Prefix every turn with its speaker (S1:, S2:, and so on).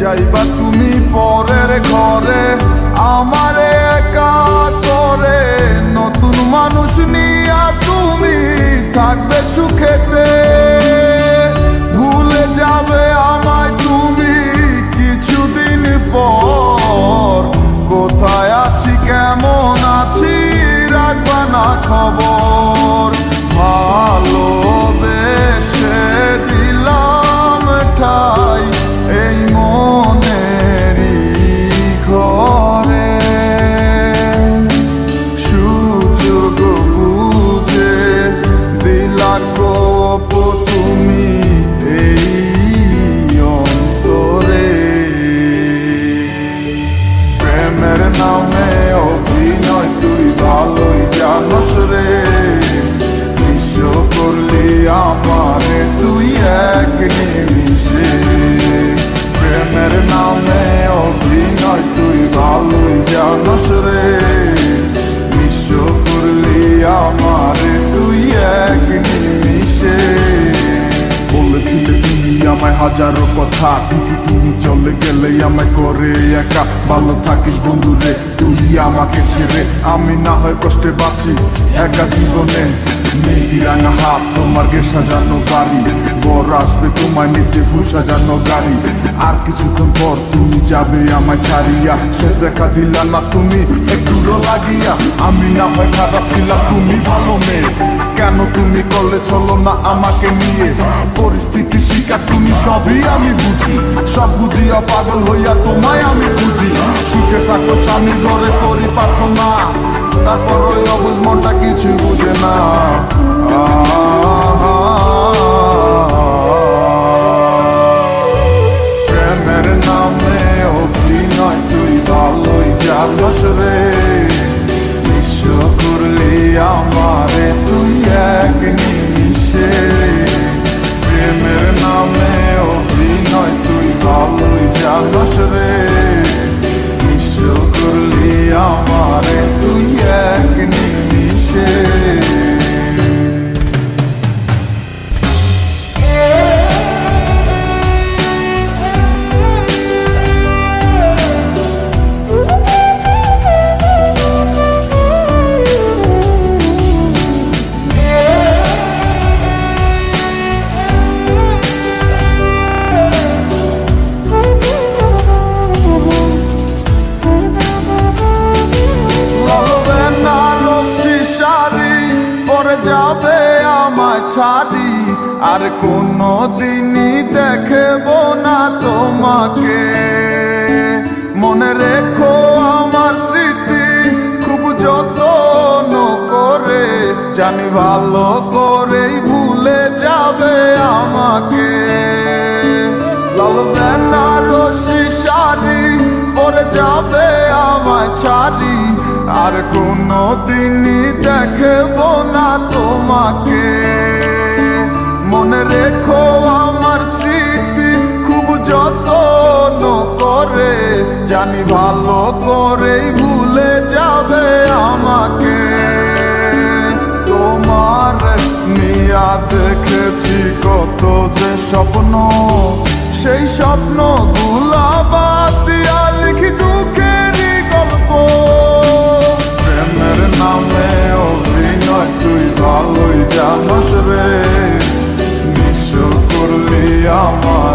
S1: যাইবা তুমি পরের ঘরে আমারে একা করে, নতুন মানুষ নিয়া তুমি থাকবে সুখেতে। ভুলে যাবে আমায় তুমি কিছুদিন পর, কোথায় আছি কেমন আছি রাখবা না খবর। ভালোবেসে দিলাম ঠাই এই মনেরই ঘরে, সুযোগ বুঝে দিলা গোপ তুমি এই অন্তরে। প্রেমের নামে অভিনয় তুই ভালোই জানস রে, বিশ্ব করলি আমারে তুই এক নিমিষে। প্রেমের নামে অভিনয় তুই ভালোই জানস রে, বিশ্ব করলি আমারে তুই এক নিমিষে। বলেছিলে তুমি আমায় হাজারো কথা, ঠিকই তুমি চলে গেলে আমায় করে একা। ভালো থাকিস বন্ধুরে তুই আমাকে ছেড়ে, আমি না হয় কষ্টে বাঁচি একা জীবনে। মেয়েটি রাঙা হাত তোমার গে সাজানো বাড়ি, বর আসবে তোমায় নিতে ফুল সাজানো গাড়ি। আর কিছুক্ষণ পর তুমি যাবে আমায় ছাড়িয়া, শেষ দেখা দিলা না তুমি একটুরো লাগিয়া। আমি না হয় খারাপ ছিলাম তুমি ভালো মেয়ে, কেন তুমি করলে চলো না আমাকে নিয়ে। পরিস্থিতি শিকার তুমি সবই আমি বুঝি, সব বুঝিয়া পাগল হইয়া তোমায় আমি খুঁজি। সুখে থাকো স্বামীর ঘরে করি প্রার্থনা, তারপর ওই অবুঝ মনটা কিছু বুঝে না। প্রেমের নামে অভিনয় তুই ভালোই জানস রে, বিশ্ব করলি আমারে তুই এক নিমিষে। প্রেমের নামে অভিনয় তুই ভালোই জানস রে, বিশ্ব করলি আমারে তুই এক নিমিষে। যাবে আমায় ছাড়ি আর কোনো দিনই দেখব না তোমাকে। মনে রেখো আমার স্মৃতি খুব যত্ন করে, জানি ভালো করেই ভুলে যাবে আমাকে। লাল বেনারসি শাড়ি পরে যাবে আমায় ছাড়ি আর কোনো দিনই দেখব না তোমাকে। মনে রেখো আমার স্মৃতি খুব যত্ন করে, জানি ভালো করেই ভুলে যাবে আমাকে। তোমার নিয়া দেখেছি কত যে স্বপ্ন, সেই স্বপ্ন গুলা বাদ দিয়া লিখি দুঃখেরই গল্প। প্রেমের নামে অভিনয় তুই ভালোই জানস রে, বিশ্ব করলি আমার